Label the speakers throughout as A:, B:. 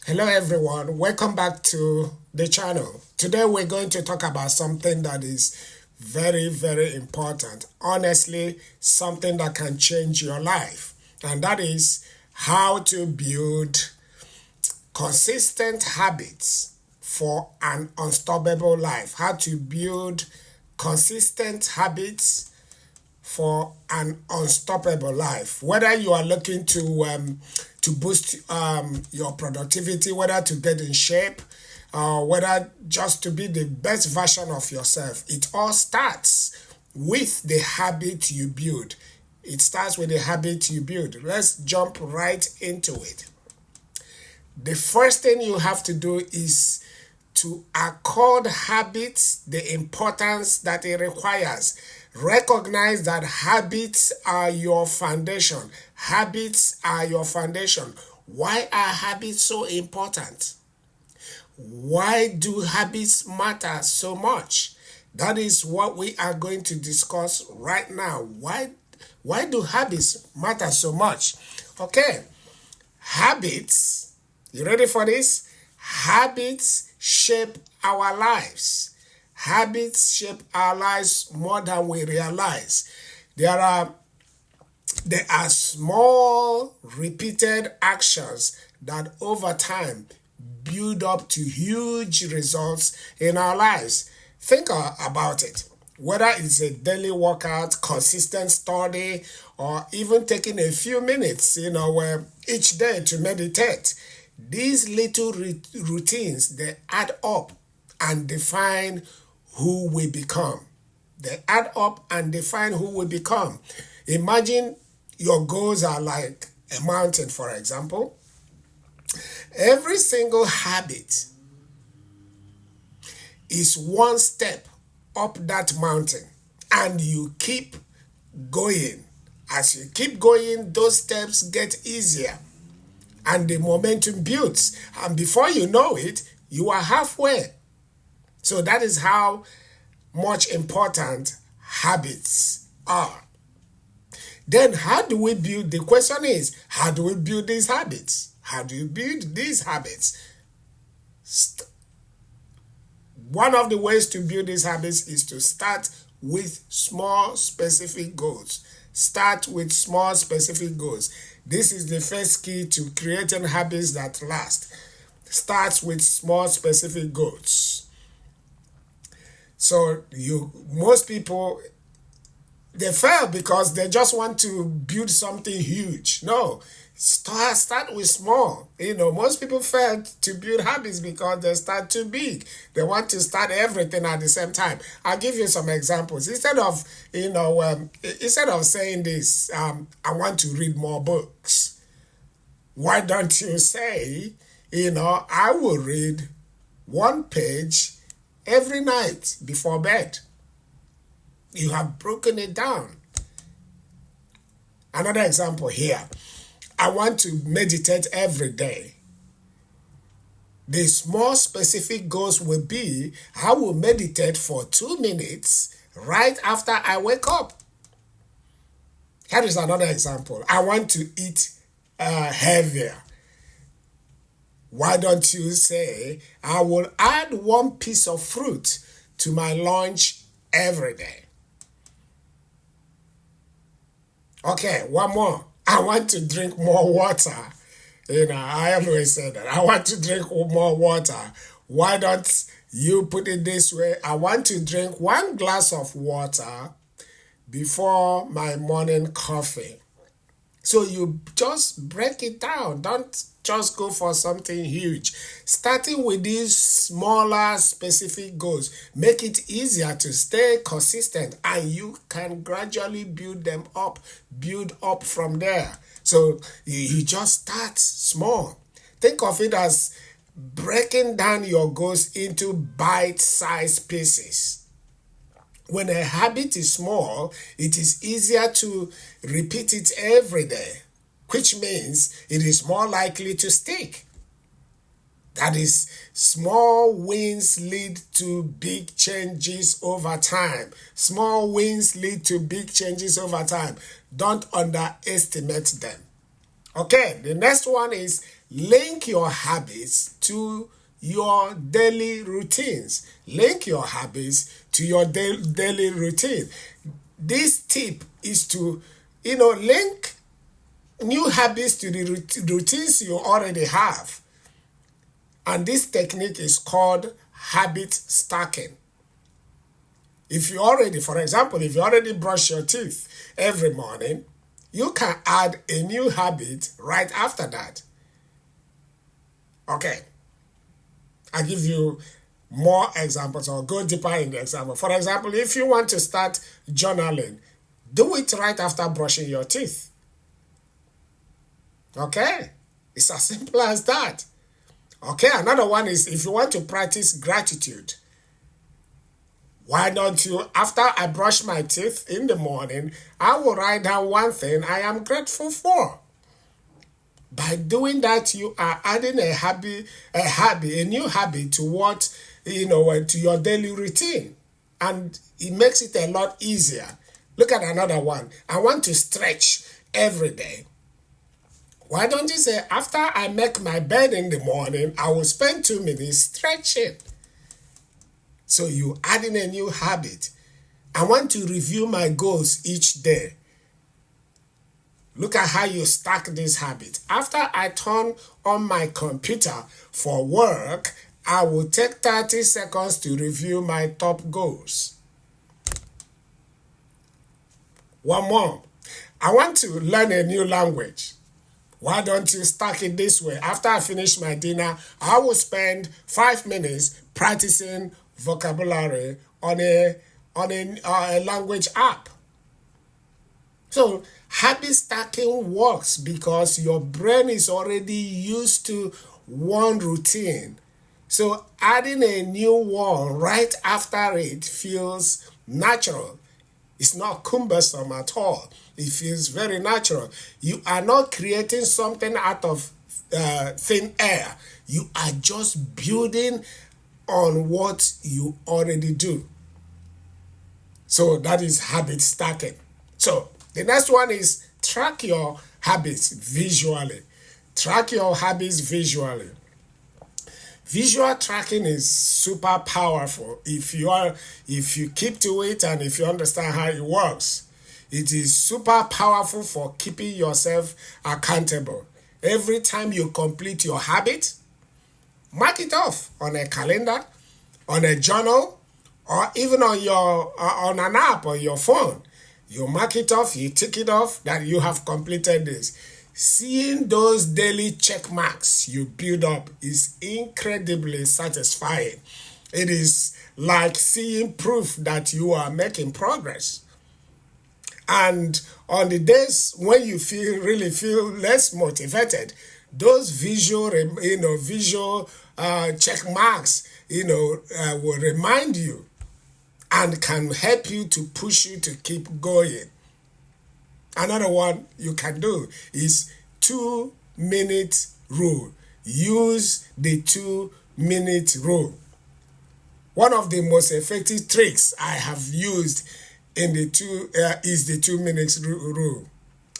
A: Hello everyone, welcome back to the channel. Today we're going to talk about something that is very important. Honestly, something that can change your life. And that is how to build consistent habits for an unstoppable life. How to build consistent habits for an unstoppable life. Whether you are looking to boost your productivity, whether to get in shape, whether just to be the best version of yourself, it all starts with the habit you build. It starts with the habit you build. Let's jump right into it. The first thing you have to do is to accord habits the importance that it requires. Recognize that habits are your foundation. Habits are your foundation. Why are habits so important? Why do habits matter so much? That is what we are going to discuss right now. Why do habits matter so much? Okay, habits, you ready for this? Habits shape our lives. Habits shape our lives more than we realize. There are small repeated actions that over time build up to huge results in our lives. Think about it. Whether it's a daily workout, consistent study, or even taking a few minutes, each day to meditate, these little routines, they add up and define who we become. They add up and define who we become. Imagine your goals are like a mountain, for example. Every single habit is one step up that mountain, and you keep going. As you keep going, those steps get easier and the momentum builds. And before you know it, you are halfway. So that is how much important habits are. Then how do we build? The question is, how do we build these habits? How do you build these habits? One of the ways to build these habits is to start with small specific goals. Start with small specific goals. This is the first key to creating habits that last. Start with small specific goals. So most people, they fail because they just want to build something huge. No, start with small. Most people fail to build habits because they start too big. They want to start everything at the same time. I'll give you some examples. Instead of saying this, I want to read more books. Why don't you say, I will read one page every night before bed? You have broken it down. Another example here. I want to meditate every day. The small specific goals will be, I will meditate for 2 minutes right after I wake up. Here is another example. I want to eat heavier. Why don't you say, I will add one piece of fruit to my lunch every day? Okay, one more. I want to drink more water. I always say that. I want to drink more water. Why don't you put it this way? I want to drink 1 glass of water before my morning coffee. So you just break it down. Don't just go for something huge. Starting with these smaller specific goals, make it easier to stay consistent, and you can gradually build up from there. So you just start small. Think of it as breaking down your goals into bite-sized pieces. When a habit is small, it is easier to repeat it every day, which means it is more likely to stick. That is, small wins lead to big changes over time. Small wins lead to big changes over time. Don't underestimate them. Okay, the next one is link your habits to your daily routines. Link your habits to your daily routine. This tip is to, link new habits to the routines you already have. And this technique is called habit stacking. If you already, for example, if you already brush your teeth every morning, you can add a new habit right after that. Okay. I'll give you more examples or go deeper in the example. For example, if you want to start journaling, do it right after brushing your teeth. Okay? It's as simple as that. Okay, another one is if you want to practice gratitude. Why don't you, after I brush my teeth in the morning, I will write down one thing I am grateful for. By doing that, you are adding a new habit to what, to your daily routine. And it makes it a lot easier. Look at another one. I want to stretch every day. Why don't you say, after I make my bed in the morning, I will spend 2 minutes stretching. So you adding a new habit. I want to review my goals each day. Look at how you stack this habit. After I turn on my computer for work, I will take 30 seconds to review my top goals. One more. I want to learn a new language. Why don't you stack it this way? After I finish my dinner, I will spend 5 minutes practicing vocabulary on a language app. So habit stacking works because your brain is already used to one routine. So adding a new one right after it feels natural. It's not cumbersome at all. It feels very natural. You are not creating something out of thin air. You are just building on what you already do. So that is habit stacking. So the next one is track your habits visually. Track your habits visually. Visual tracking is super powerful if you keep to it and if you understand how it works. It is super powerful for keeping yourself accountable. Every time you complete your habit, mark it off on a calendar, on a journal, or even on an app on your phone. You mark it off, you tick it off that you have completed this. Seeing those daily check marks you build up is incredibly satisfying. It is like seeing proof that you are making progress. And on the days when you really feel less motivated, those visual check marks, will remind you and can help you to push you to keep going. Another one you can do is 2-minute rule. Use the 2-minute rule. One of the most effective tricks I have used is the 2 minutes rule.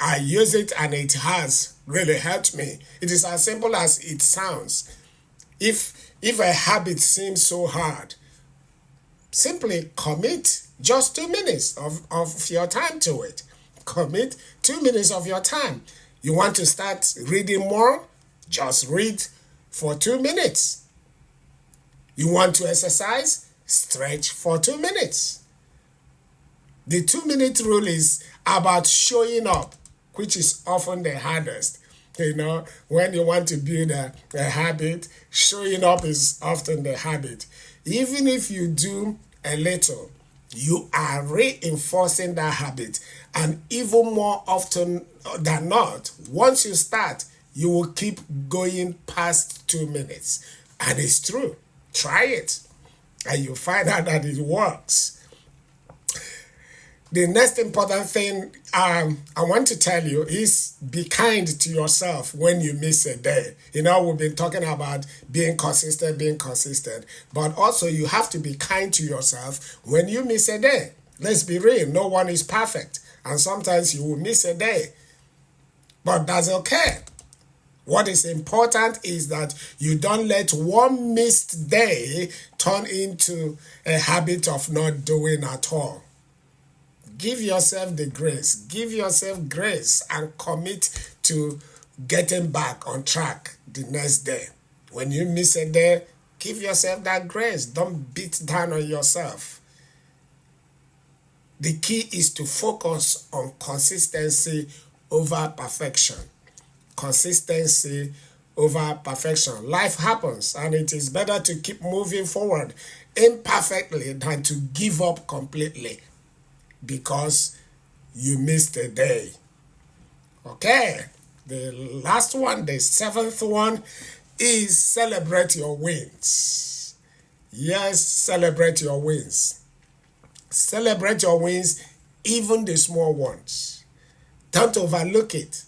A: I use it and it has really helped me. It is as simple as it sounds. If a habit seems so hard, simply commit just 2 minutes of your time to it. Commit 2 minutes of your time. You want to start reading more? Just read for 2 minutes. You want to exercise? Stretch for 2 minutes. The 2-minute rule is about showing up, which is often the hardest. When you want to build a habit, showing up is often the habit. Even if you do a little, you are reinforcing that habit. And even more often than not, once you start, you will keep going past 2 minutes. And it's true. Try it. And you'll find out that it works. The next important thing I want to tell you is be kind to yourself when you miss a day. We've been talking about being consistent, but also you have to be kind to yourself when you miss a day. Let's be real, no one is perfect, and sometimes you will miss a day, but that's okay. What is important is that you don't let one missed day turn into a habit of not doing at all. Give yourself the grace. Give yourself grace and commit to getting back on track the next day. When you miss a day, give yourself that grace. Don't beat down on yourself. The key is to focus on consistency over perfection. Consistency over perfection. Life happens, and it is better to keep moving forward imperfectly than to give up completely because you missed a day. Okay, the last one, the seventh one, is celebrate your wins. Yes, celebrate your wins. Celebrate your wins, even the small ones. Don't overlook it.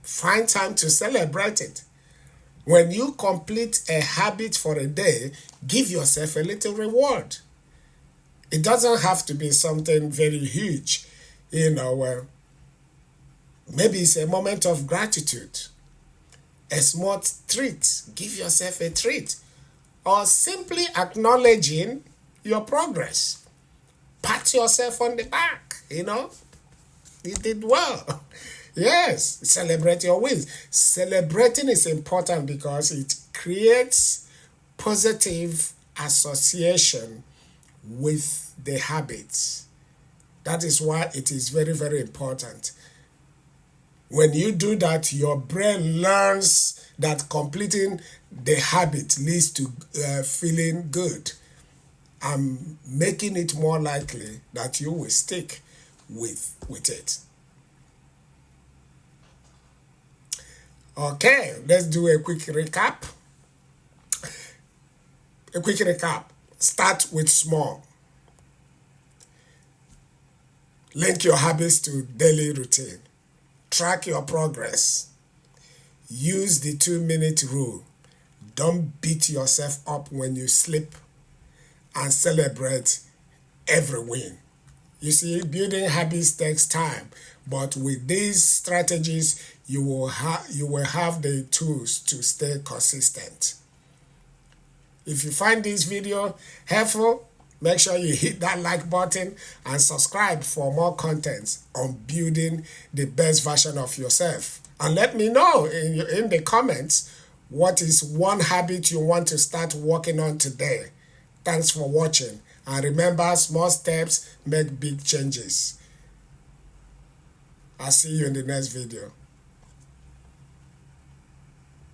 A: Find time to celebrate it. When you complete a habit for a day, give yourself a little reward. It doesn't have to be something very huge. Maybe it's a moment of gratitude. A small treat. Give yourself a treat. Or simply acknowledging your progress. Pat yourself on the back, you did well. Yes, celebrate your wins. Celebrating is important because it creates positive association with the habits. That is why it is very, very important. When you do that, your brain learns that completing the habit leads to feeling good and making it more likely that you will stick with it. Okay, let's do a quick recap. Start with small. Link your habits to daily routine. Track your progress. Use the 2-minute rule. Don't beat yourself up when you slip. And celebrate every win. You see, building habits takes time, but with these strategies, you will have the tools to stay consistent. If you find this video helpful, make sure you hit that like button and subscribe for more content on building the best version of yourself. And let me know in the comments what is one habit you want to start working on today. Thanks for watching. And remember, small steps make big changes. I'll see you in the next video.